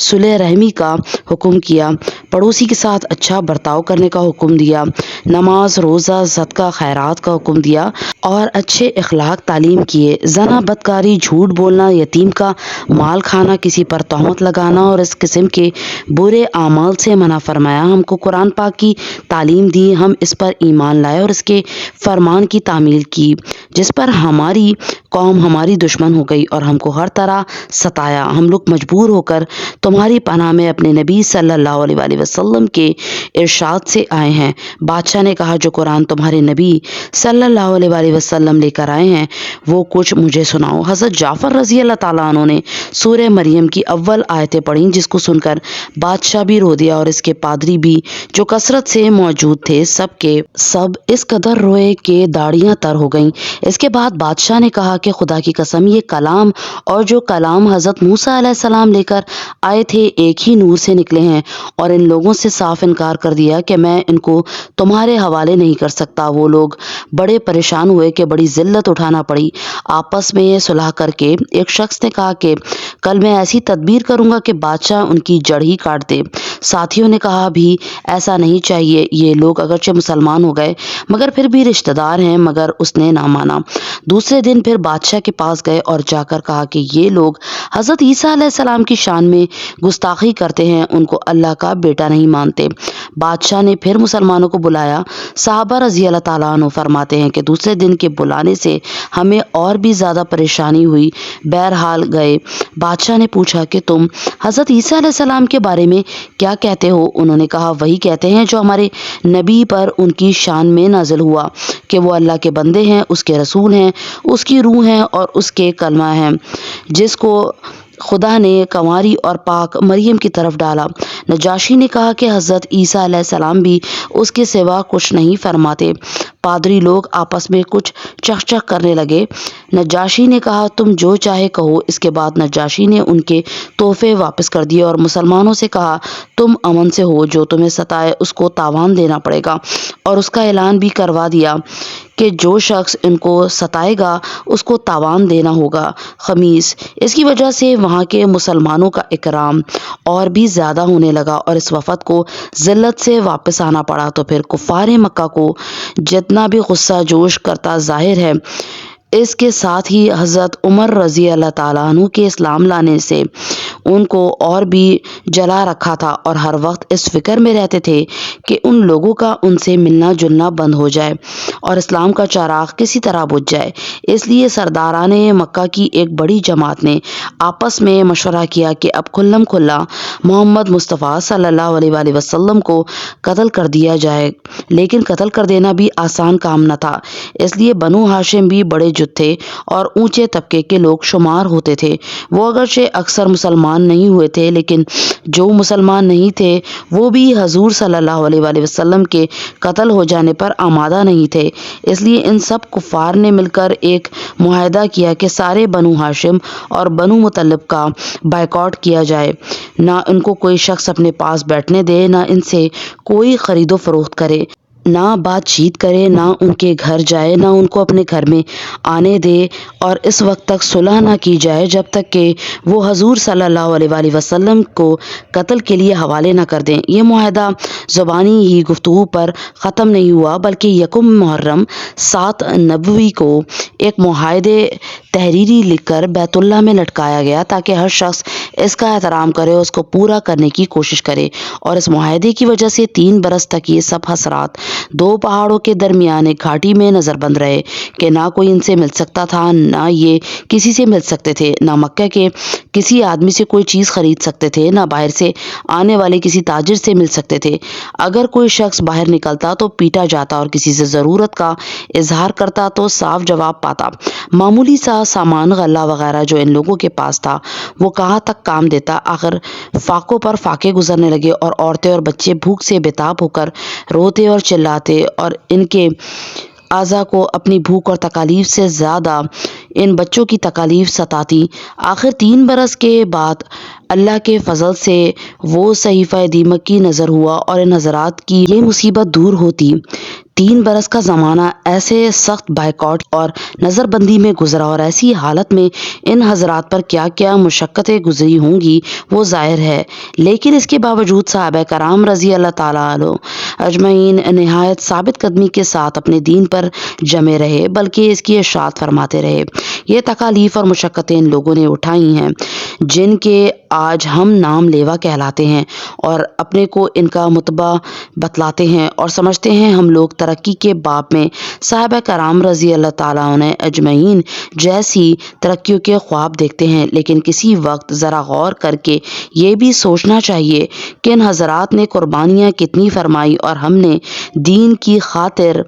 صلح رحمی کا حکم کیا، پڑوسی کے ساتھ اچھا برتاؤ کرنے کا حکم دیا، نماز، روزہ، صدقہ، خیرات کا حکم دیا اور اچھے اخلاق تعلیم کیے۔ زنا، بدکاری، جھوٹ بولنا، یتیم کا مال کھانا، کسی پر تہمت لگانا اور اس قسم کے برے اعمال سے منع فرمایا۔ ہم کو قرآن پاک کی تعلیم دی، ہم اس پر ایمان لائے اور اس کے فرمان کی تعمیل کی، جس پر ہماری قوم ہماری دشمن ہو گئی اور ہم کو ہر طرح ستایا۔ ہم لوگ مجبور ہو کر تمہاری پناہ میں اپنے نبی صلی اللہ علیہ وآلہ وسلم کے ارشاد سے آئے ہیں۔ بادشاہ نے کہا، جو قرآن تمہارے نبی صلی اللہ علیہ وآلہ وسلم لے کر آئے ہیں وہ کچھ مجھے سناؤ۔ حضرت جعفر رضی اللہ تعالیٰ عنہ نے سورہ مریم کی اول آیتیں پڑھیں، جس کو سن کر بادشاہ بھی رو دیا اور اس کے پادری بھی جو کثرت سے موجود تھے، سب کے سب اس قدر روئے کہ داڑیاں تر ہو گئیں۔ اس کے بعد بادشاہ نے کہا کہ خدا کی قسم، یہ کلام اور جو کلام حضرت موسیٰ علیہ السلام لے کر آئے تھے ایک ہی نور سے نکلے ہیں، اور ان لوگوں سے صاف انکار کر دیا کہ میں ان کو تمہارے حوالے نہیں کر سکتا۔ وہ لوگ بڑے پریشان ہوئے کہ بڑی ذلت اٹھانا پڑی۔ آپس میں یہ صلح کر کے ایک شخص نے کہا کہ کل میں ایسی تدبیر کروں گا کہ بادشاہ ان کی جڑ ہی کاٹ دے۔ ساتھیوں نے کہا بھی ایسا نہیں چاہیے، یہ لوگ اگرچہ مسلمان ہو گئے مگر پھر بھی رشتہ دار ہیں، مگر اس نے نہ مانا۔ دوسرے دن پھر بادشاہ کے پاس گئے اور جا کر کہا کہ یہ لوگ حضرت عیسیٰ علیہ السلام کی شان میں گستاخی کرتے ہیں، ان کو اللہ کا بیٹا نہیں مانتے۔ بادشاہ نے پھر مسلمانوں کو بلایا۔ صحابہ رضی اللہ تعالیٰ عنہ فرماتے ہیں کہ دوسرے دن کے بلانے سے ہمیں اور بھی زیادہ پریشانی ہوئی۔ بہرحال گئے۔ بادشاہ نے پوچھا کہ تم حضرت عیسیٰ علیہ السلام کے بارے میں کیا کہتے ہو؟ انہوں نے کہا، وہی کہتے ہیں جو ہمارے نبی پر ان کی شان میں نازل ہوا کہ وہ اللہ کے بندے ہیں، اس کے رسول ہیں، اس کی روح ہیں اور اس کے کلمہ ہیں، جس کو خدا نے کنواری اور پاک مریم کی طرف ڈالا۔ نجاشی نے کہا کہ حضرت عیسیٰ علیہ السلام بھی اس کے سوا کچھ نہیں فرماتے۔ پادری لوگ آپس میں کچھ چخ کرنے لگے۔ نجاشی نے کہا، تم جو چاہے کہو۔ اس کے بعد نجاشی نے ان کے تحفے واپس کر دیے اور مسلمانوں سے کہا، تم امن سے ہو، جو تمہیں ستائے اس کو تاوان دینا پڑے گا، اور اس کا اعلان بھی کروا دیا کہ جو شخص ان کو ستائے گا اس کو تاوان دینا ہوگا۔ خمیس۔ اس کی وجہ سے وہاں کے مسلمانوں کا اکرام اور بھی زیادہ ہونے لگا اور اس وفد کو ذلت سے واپس آنا پڑا۔ تو پھر کفار مکہ کو جتنا بھی غصہ جوش کرتا ظاہر ہے، اس کے ساتھ ہی حضرت عمر رضی اللہ تعالیٰ عنہ کے اسلام لانے سے ان کو اور بھی جلا رکھا تھا اور ہر وقت اس فکر میں رہتے تھے کہ ان لوگوں کا ان سے ملنا جلنا بند ہو جائے اور اسلام کا چراغ کسی طرح بجھ جائے۔ اس لیے سرداران مکہ کی ایک بڑی جماعت نے آپس میں مشورہ کیا کہ اب کھلم کھلا محمد مصطفیٰ صلی اللہ علیہ وآلہ وسلم کو قتل کر دیا جائے، لیکن قتل کر دینا بھی آسان کام نہ تھا، اس لیے بنو ہاشم بھی بڑے جت تھے اور اونچے طبقے کے لوگ شمار ہوتے تھے۔ وہ اگرچہ اکثر مسلمان نہیں ہوئے تھے، لیکن جو مسلمان نہیں تھے وہ بھی حضور صلی اللہ علیہ وآلہ وسلم کے قتل ہو جانے پر آمادہ نہیں تھے۔ اس لیے ان سب کفار نے مل کر ایک معاہدہ کیا کہ سارے بنو ہاشم اور بنو مطلب کا بائیکاٹ کیا جائے، نہ ان کو کوئی شخص اپنے پاس بیٹھنے دے، نہ ان سے کوئی خرید و فروخت کرے، نہ بات چیت کرے، نہ ان کے گھر جائے، نہ ان کو اپنے گھر میں آنے دے، اور اس وقت تک صلح نہ کی جائے جب تک کہ وہ حضور صلی اللہ علیہ وآلہ وسلم کو قتل کے لیے حوالے نہ کر دیں۔ یہ معاہدہ زبانی ہی گفتگو پر ختم نہیں ہوا، بلکہ یکم محرم 7 نبوی کو ایک معاہدے تحریری لکھ کر بیت اللہ میں لٹکایا گیا تاکہ ہر شخص اس کا احترام کرے، اس کو پورا کرنے کی کوشش کرے، اور اس معاہدے کی وجہ سے 3 برس تک یہ سب حسرات 2 پہاڑوں کے درمیان ایک گھاٹی میں نظر بند رہے کہ نہ کوئی ان سے مل سکتا تھا، نہ یہ کسی سے مل سکتے تھے، نہ مکہ کے کسی آدمی سے کوئی چیز خرید سکتے تھے، نہ باہر سے آنے والے کسی تاجر سے مل سکتے تھے۔ اگر کوئی شخص باہر نکلتا تو پیٹا جاتا اور کسی سے ضرورت کا اظہار کرتا تو صاف جواب پاتا۔ معمولی سا سامان غلہ وغیرہ جو ان لوگوں کے پاس تھا وہ کہاں تک کام دیتا۔ آخر فاقوں پر فاقے گزرنے لگے اور عورتیں اور بچے بھوک سے بےتاب ہو کر روتے اور چلاتے، اور ان کے اعضاء کو اپنی بھوک اور تکالیف سے زیادہ ان بچوں کی تکالیف ستاتی۔ آخر 3 برس کے بعد اللہ کے فضل سے وہ صحیفہ دیمک کی نظر ہوا اور ان حضرات کی یہ مصیبت دور ہوتی۔ 3 برس کا زمانہ ایسے سخت بائیکاٹ اور نظر بندی میں گزرا، اور ایسی حالت میں ان حضرات پر کیا کیا مشقتیں گزری ہوں گی وہ ظاہر ہے، لیکن اس کے باوجود صحابہ کرام رضی اللہ تعالیٰ عنہ اجمعین نہایت ثابت قدمی کے ساتھ اپنے دین پر جمے رہے، بلکہ اس کی اشاعت فرماتے رہے۔ یہ تکالیف اور مشقتیں ان لوگوں نے اٹھائی ہیں جن کے آج ہم نام لیوا کہلاتے ہیں، اور اپنے کو ان کا متبع بتلاتے ہیں اور سمجھتے ہیں ہم لوگ ترقی کے باب میں صحابہ کرام رضی اللہ تعالیٰ عنہ اجمعین جیسی ترقیوں کے خواب دیکھتے ہیں، لیکن کسی وقت ذرا غور کر کے یہ بھی سوچنا چاہیے کہ ان حضرات نے قربانیاں کتنی فرمائی، اور ہم نے دین کی خاطر،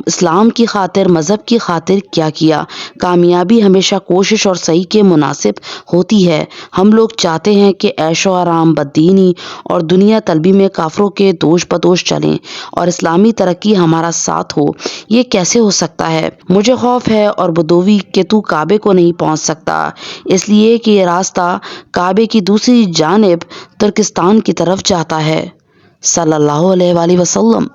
اسلام کی خاطر، مذہب کی خاطر کیا کیا۔ کامیابی ہمیشہ کوشش اور صحیح کے مناسب ہوتی ہے۔ ہم لوگ چاہتے ہیں کہ عیش و آرام، بددینی اور دنیا طلبی میں کافروں کے دوش بدوش چلیں اور اسلامی ترقی ہمارا ساتھ ہو۔ یہ کیسے ہو سکتا ہے؟ مجھے خوف ہے اور بدوی کہ تو کعبے کو نہیں پہنچ سکتا، اس لیے کہ یہ راستہ کعبے کی دوسری جانب ترکستان کی طرف جاتا ہے۔ صلی اللہ علیہ وآلہ وسلم۔